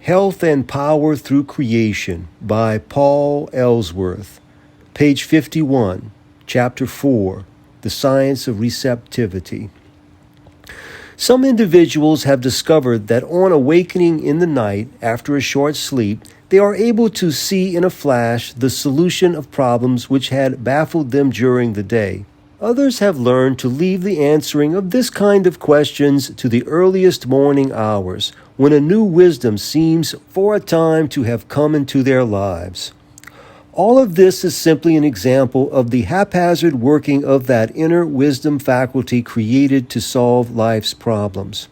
Health and Power Through Creation by Paul Ellsworth, page 51, chapter 4, The Science of Receptivity. Some individuals have discovered that on awakening in the night after a short sleep, they are able to see in a flash the solution of problems which had baffled them during the day. Others have learned to leave the answering of this kind of questions to the earliest morning hours, when a new wisdom seems for a time to have come into their lives. All of this is simply an example of the haphazard working of that inner wisdom faculty created to solve life's problems.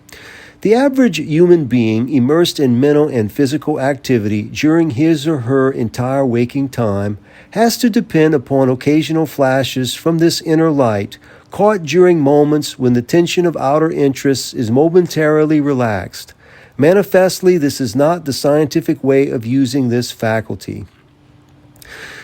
The average human being immersed in mental and physical activity during his or her entire waking time has to depend upon occasional flashes from this inner light, caught during moments when the tension of outer interests is momentarily relaxed. Manifestly, this is not the scientific way of using this faculty.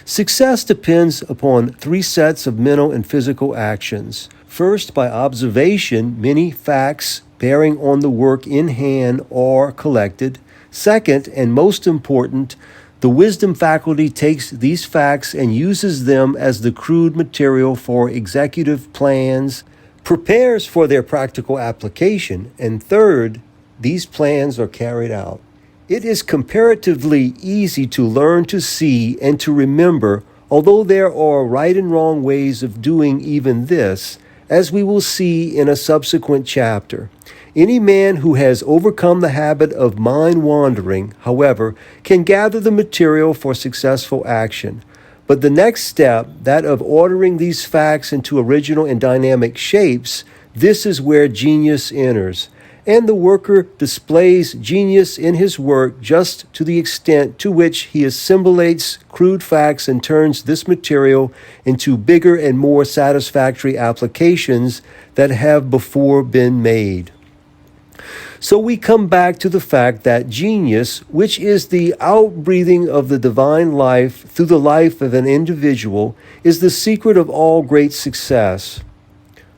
Success depends upon three sets of mental and physical actions. First, by observation, many facts bearing on the work in hand are collected. Second, and most important, the wisdom faculty takes these facts and uses them as the crude material for executive plans, prepares for their practical application, and third, these plans are carried out. It is comparatively easy to learn to see and to remember, although there are right and wrong ways of doing even this, as we will see in a subsequent chapter. Any man who has overcome the habit of mind wandering, however, can gather the material for successful action. But the next step, that of ordering these facts into original and dynamic shapes, this is where genius enters. And the worker displays genius in his work just to the extent to which he assimilates crude facts and turns this material into bigger and more satisfactory applications that have before been made. So we come back to the fact that genius, which is the outbreathing of the divine life through the life of an individual, is the secret of all great success.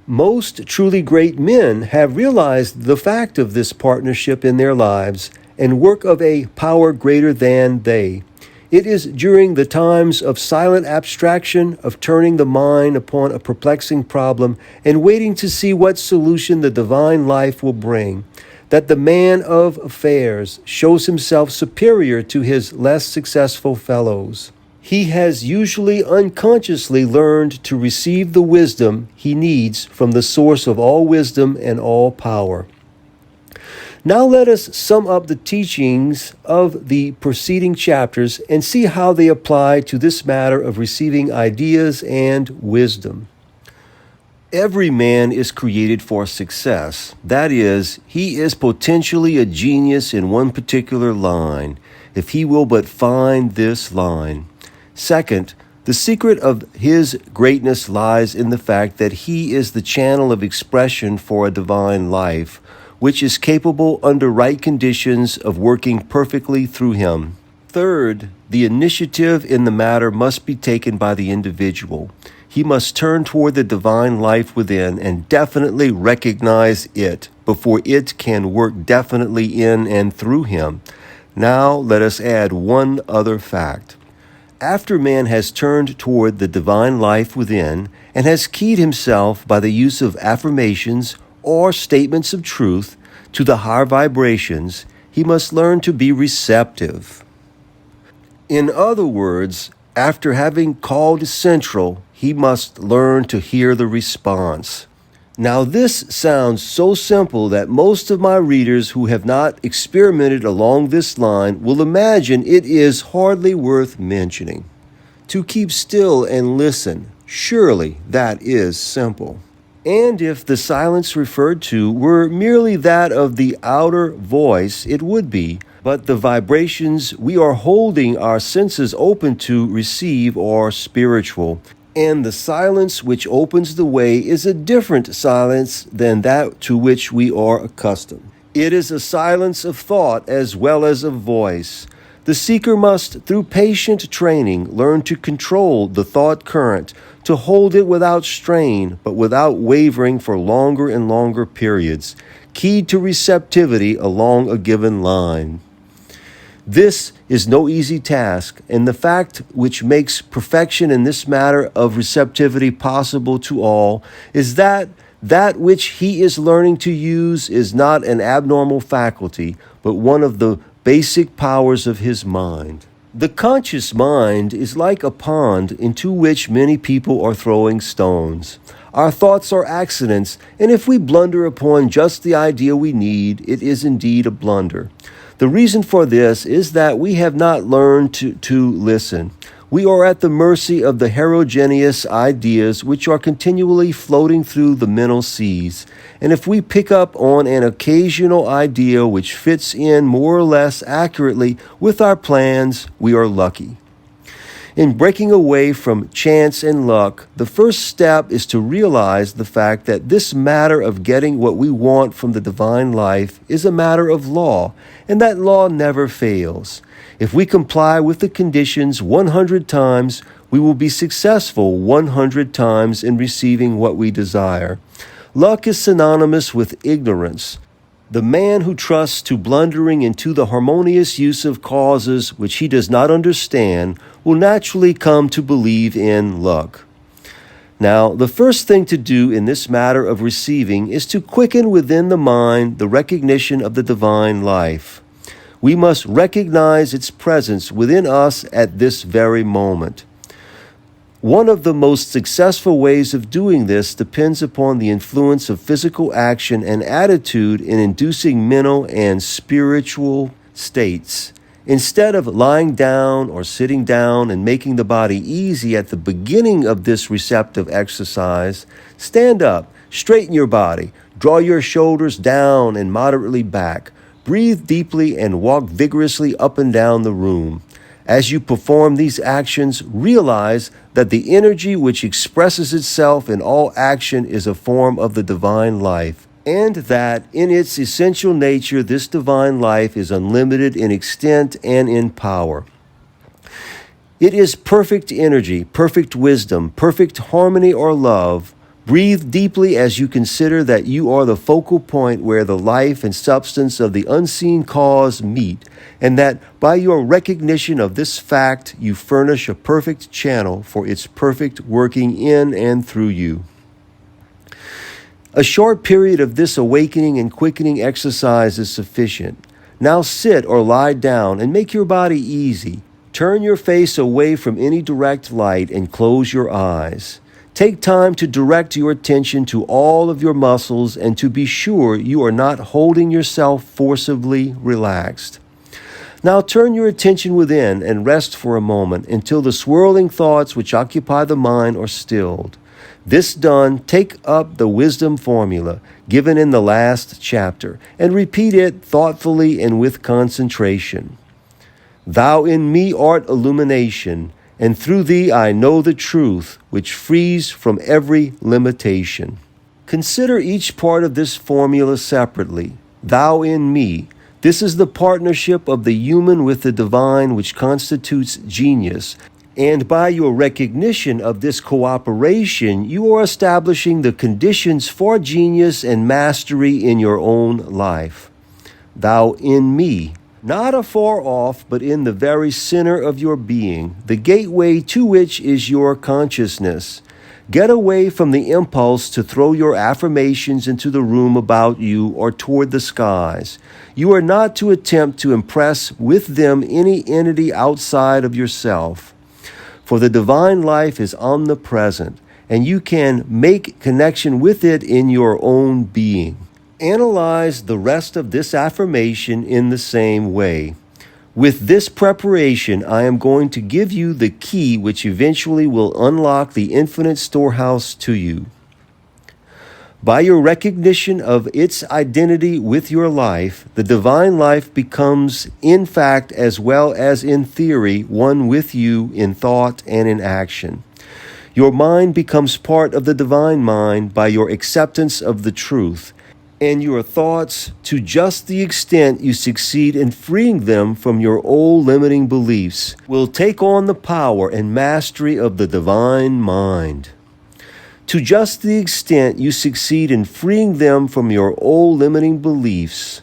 Most truly great men have realized the fact of this partnership in their lives and work of a power greater than they. It is during the times of silent abstraction, of turning the mind upon a perplexing problem and waiting to see what solution the divine life will bring, that the man of affairs shows himself superior to his less successful fellows. He has usually unconsciously learned to receive the wisdom he needs from the source of all wisdom and all power. Now let us sum up the teachings of the preceding chapters and see how they apply to this matter of receiving ideas and wisdom. Every man is created for success. That is, he is potentially a genius in one particular line, if he will but find this line. Second, the secret of his greatness lies in the fact that he is the channel of expression for a divine life, which is capable under right conditions of working perfectly through him. Third, the initiative in the matter must be taken by the individual. He must turn toward the divine life within and definitely recognize it before it can work definitely in and through him. Now let us add one other fact. After man has turned toward the divine life within and has keyed himself by the use of affirmations or statements of truth to the higher vibrations, he must learn to be receptive. In other words, after having called central, he must learn to hear the response. Now this sounds so simple that most of my readers who have not experimented along this line will imagine it is hardly worth mentioning. To keep still and listen, surely that is simple. And if the silence referred to were merely that of the outer voice, it would be, but the vibrations we are holding our senses open to receive are spiritual. And the silence which opens the way is a different silence than that to which we are accustomed. It is a silence of thought as well as of voice. The seeker must, through patient training, learn to control the thought current, to hold it without strain, but without wavering for longer and longer periods, keyed to receptivity along a given line. This is no easy task, and the fact which makes perfection in this matter of receptivity possible to all is that which he is learning to use is not an abnormal faculty, but one of the basic powers of his mind. The conscious mind is like a pond into which many people are throwing stones. Our thoughts are accidents, and if we blunder upon just the idea we need, it is indeed a blunder. The reason for this is that we have not learned to listen. We are at the mercy of the heterogeneous ideas which are continually floating through the mental seas. And if we pick up on an occasional idea which fits in more or less accurately with our plans, we are lucky. In breaking away from chance and luck, the first step is to realize the fact that this matter of getting what we want from the divine life is a matter of law, and that law never fails. If we comply with the conditions 100 times, we will be successful 100 times in receiving what we desire. Luck is synonymous with ignorance. The man who trusts to blundering into the harmonious use of causes which he does not understand will naturally come to believe in luck. Now, the first thing to do in this matter of receiving is to quicken within the mind the recognition of the divine life. We must recognize its presence within us at this very moment. One of the most successful ways of doing this depends upon the influence of physical action and attitude in inducing mental and spiritual states. Instead of lying down or sitting down and making the body easy at the beginning of this receptive exercise, stand up, straighten your body, draw your shoulders down and moderately back, breathe deeply and walk vigorously up and down the room. As you perform these actions, realize that the energy which expresses itself in all action is a form of the divine life, and that in its essential nature this divine life is unlimited in extent and in power. It is perfect energy, perfect wisdom, perfect harmony or love. Breathe deeply as you consider that you are the focal point where the life and substance of the unseen cause meet, and that by your recognition of this fact, you furnish a perfect channel for its perfect working in and through you. A short period of this awakening and quickening exercise is sufficient. Now sit or lie down and make your body easy. Turn your face away from any direct light and close your eyes. Take time to direct your attention to all of your muscles and to be sure you are not holding yourself forcibly relaxed. Now turn your attention within and rest for a moment until the swirling thoughts which occupy the mind are stilled. This done, take up the wisdom formula given in the last chapter and repeat it thoughtfully and with concentration. Thou in me art illumination, and through thee I know the truth, which frees from every limitation. Consider each part of this formula separately. Thou in me. This is the partnership of the human with the divine which constitutes genius. And by your recognition of this cooperation, you are establishing the conditions for genius and mastery in your own life. Thou in me. Not afar off, but in the very center of your being, the gateway to which is your consciousness. Get away from the impulse to throw your affirmations into the room about you or toward the skies. You are not to attempt to impress with them any entity outside of yourself. For the divine life is omnipresent, and you can make connection with it in your own being. Analyze the rest of this affirmation in the same way. With this preparation, I am going to give you the key which eventually will unlock the infinite storehouse to you. By your recognition of its identity with your life, the divine life becomes, in fact, as well as in theory, one with you in thought and in action. Your mind becomes part of the divine mind by your acceptance of the truth, and your thoughts, to just the extent you succeed in freeing them from your old limiting beliefs, will take on the power and mastery of the divine mind. To just the extent you succeed in freeing them from your old limiting beliefs,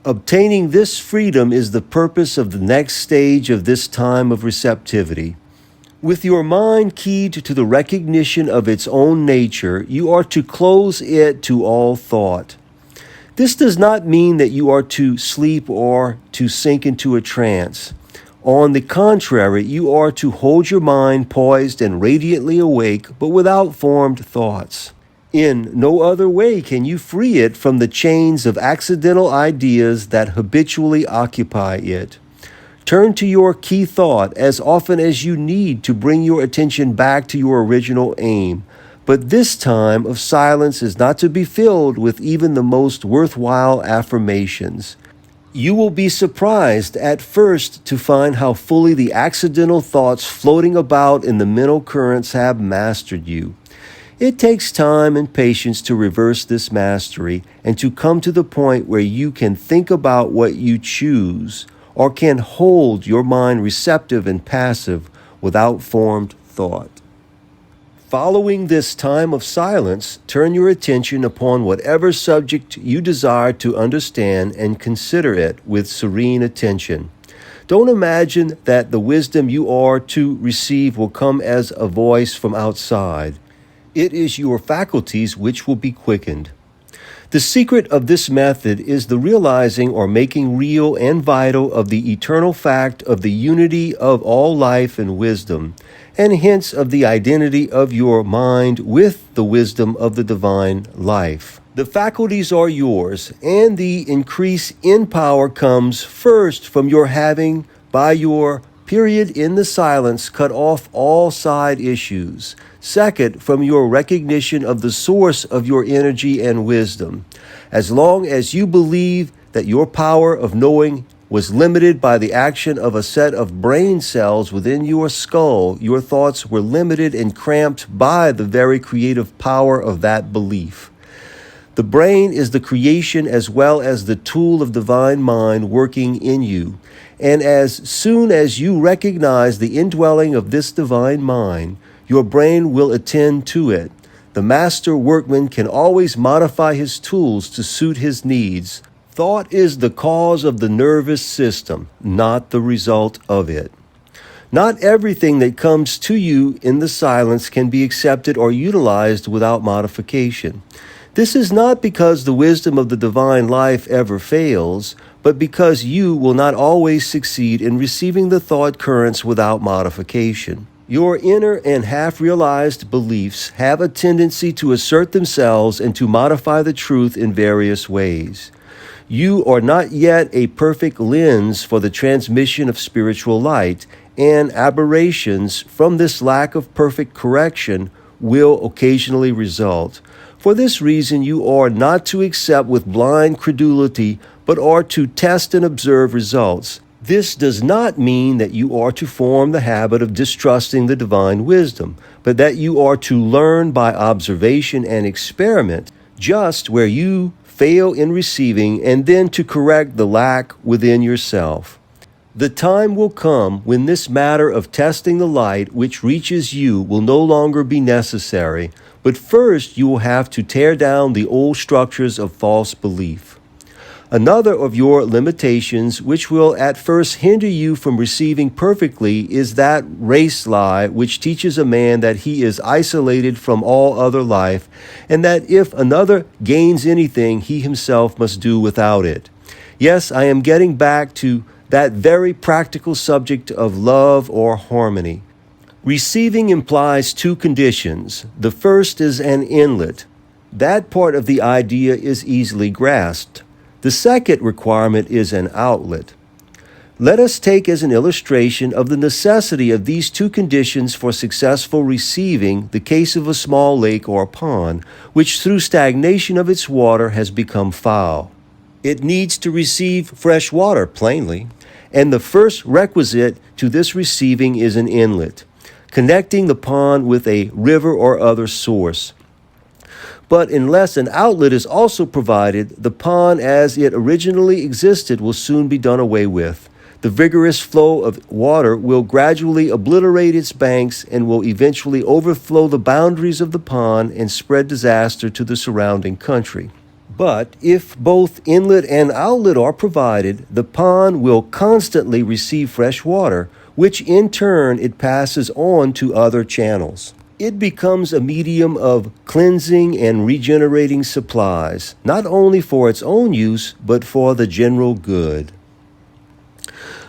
Obtaining this freedom is the purpose of the next stage of this time of receptivity. With your mind keyed to the recognition of its own nature, you are to close it to all thought. This does not mean that you are to sleep or to sink into a trance. On the contrary, you are to hold your mind poised and radiantly awake, but without formed thoughts. In no other way can you free it from the chains of accidental ideas that habitually occupy it. Turn to your key thought as often as you need to bring your attention back to your original aim. But this time of silence is not to be filled with even the most worthwhile affirmations. You will be surprised at first to find how fully the accidental thoughts floating about in the mental currents have mastered you. It takes time and patience to reverse this mastery and to come to the point where you can think about what you choose, or can hold your mind receptive and passive without formed thought. Following this time of silence, turn your attention upon whatever subject you desire to understand and consider it with serene attention. Don't imagine that the wisdom you are to receive will come as a voice from outside. It is your faculties which will be quickened. The secret of this method is the realizing or making real and vital of the eternal fact of the unity of all life and wisdom, and hence of the identity of your mind with the wisdom of the divine life. The faculties are yours, and the increase in power comes first from your having, by your period in the silence, cut off all side issues. Second, from your recognition of the source of your energy and wisdom. As long as you believe that your power of knowing was limited by the action of a set of brain cells within your skull, your thoughts were limited and cramped by the very creative power of that belief. The brain is the creation as well as the tool of divine mind working in you. And as soon as you recognize the indwelling of this divine mind, your brain will attend to it. The master workman can always modify his tools to suit his needs. Thought is the cause of the nervous system, not the result of it. Not everything that comes to you in the silence can be accepted or utilized without modification. This is not because the wisdom of the divine life ever fails, but because you will not always succeed in receiving the thought currents without modification. Your inner and half-realized beliefs have a tendency to assert themselves and to modify the truth in various ways. You are not yet a perfect lens for the transmission of spiritual light, and aberrations from this lack of perfect correction will occasionally result. For this reason, you are not to accept with blind credulity, but are to test and observe results. This does not mean that you are to form the habit of distrusting the divine wisdom, but that you are to learn by observation and experiment, just where you fail in receiving, and then to correct the lack within yourself. The time will come when this matter of testing the light which reaches you will no longer be necessary, but first you will have to tear down the old structures of false belief. Another of your limitations, which will at first hinder you from receiving perfectly, is that race lie which teaches a man that he is isolated from all other life, and that if another gains anything, he himself must do without it. Yes, I am getting back to that very practical subject of love or harmony. Receiving implies two conditions. The first is an inlet. That part of the idea is easily grasped. The second requirement is an outlet. Let us take as an illustration of the necessity of these two conditions for successful receiving the case of a small lake or pond, which through stagnation of its water has become foul. It needs to receive fresh water, plainly, and the first requisite to this receiving is an inlet, connecting the pond with a river or other source. But unless an outlet is also provided, the pond as it originally existed will soon be done away with. The vigorous flow of water will gradually obliterate its banks and will eventually overflow the boundaries of the pond and spread disaster to the surrounding country. But if both inlet and outlet are provided, the pond will constantly receive fresh water, which in turn it passes on to other channels. It becomes a medium of cleansing and regenerating supplies, not only for its own use, but for the general good.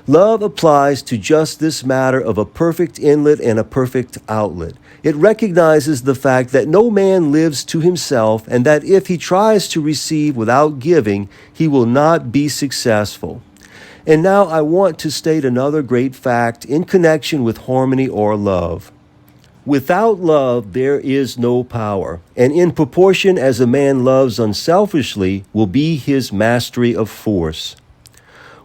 Love applies to just this matter of a perfect inlet and a perfect outlet. It recognizes the fact that no man lives to himself, and that if he tries to receive without giving, he will not be successful. And now I want to state another great fact in connection with harmony or love. Without love, there is no power, and in proportion as a man loves unselfishly will be his mastery of force.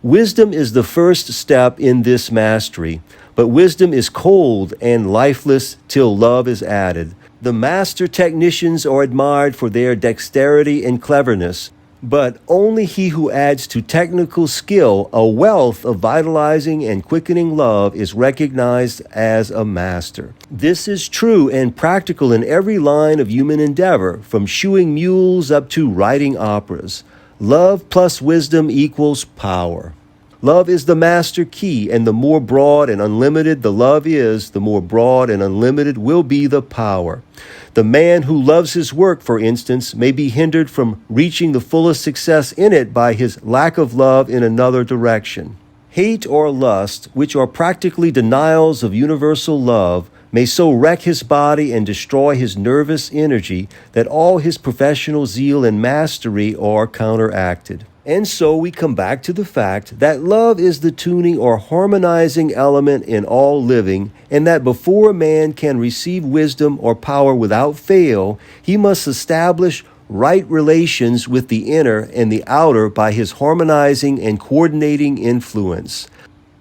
Wisdom is the first step in this mastery, but wisdom is cold and lifeless till love is added. The master technicians are admired for their dexterity and cleverness, but only he who adds to technical skill a wealth of vitalizing and quickening love is recognized as a master. This is true and practical in every line of human endeavor, from shoeing mules up to writing operas. Love plus wisdom equals power. Love is the master key, and the more broad and unlimited the love is, the more broad and unlimited will be the power. The man who loves his work, for instance, may be hindered from reaching the fullest success in it by his lack of love in another direction. Hate or lust, which are practically denials of universal love, may so wreck his body and destroy his nervous energy that all his professional zeal and mastery are counteracted. And so we come back to the fact that love is the tuning or harmonizing element in all living, and that before a man can receive wisdom or power without fail, he must establish right relations with the inner and the outer by his harmonizing and coordinating influence.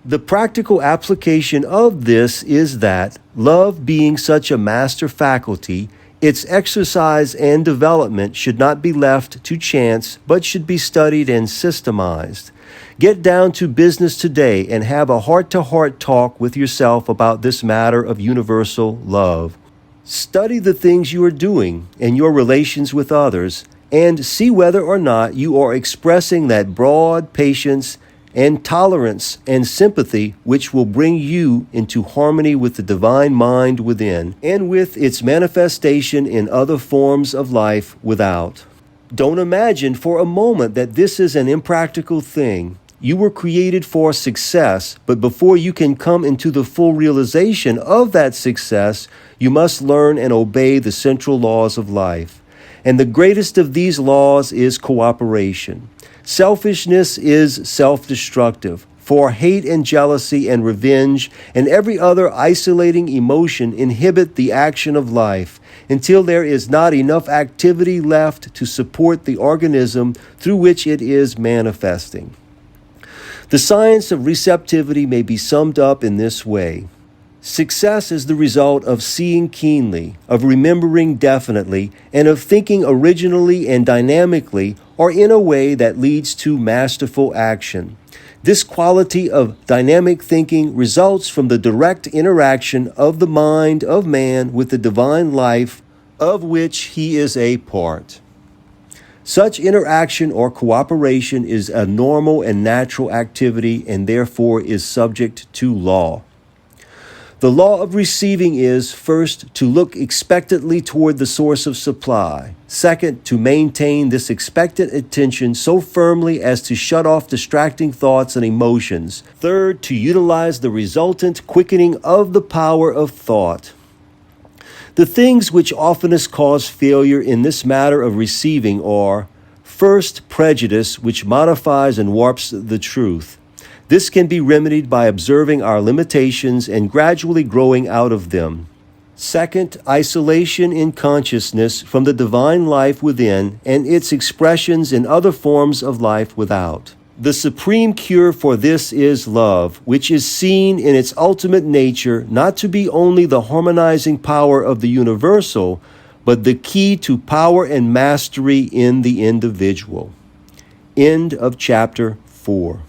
The practical application of this is that, love being such a master faculty, its exercise and development should not be left to chance, but should be studied and systemized. Get down to business today and have a heart-to-heart talk with yourself about this matter of universal love. Study the things you are doing and your relations with others, and see whether or not you are expressing that broad patience and tolerance and sympathy which will bring you into harmony with the divine mind within and with its manifestation in other forms of life without. Don't imagine for a moment that this is an impractical thing. You were created for success, but before you can come into the full realization of that success, you must learn and obey the central laws of life. And the greatest of these laws is cooperation. Selfishness is self-destructive, for hate and jealousy and revenge and every other isolating emotion inhibit the action of life until there is not enough activity left to support the organism through which it is manifesting. The science of receptivity may be summed up in this way. Success is the result of seeing keenly, of remembering definitely, and of thinking originally and dynamically, or in a way that leads to masterful action. This quality of dynamic thinking results from the direct interaction of the mind of man with the divine life of which he is a part. Such interaction or cooperation is a normal and natural activity and therefore is subject to law. The law of receiving is, first, to look expectantly toward the source of supply. Second, to maintain this expectant attention so firmly as to shut off distracting thoughts and emotions. Third, to utilize the resultant quickening of the power of thought. The things which oftenest cause failure in this matter of receiving are, first, prejudice, which modifies and warps the truth. This can be remedied by observing our limitations and gradually growing out of them. Second, isolation in consciousness from the divine life within and its expressions in other forms of life without. The supreme cure for this is love, which is seen in its ultimate nature not to be only the harmonizing power of the universal, but the key to power and mastery in the individual. End of chapter 4.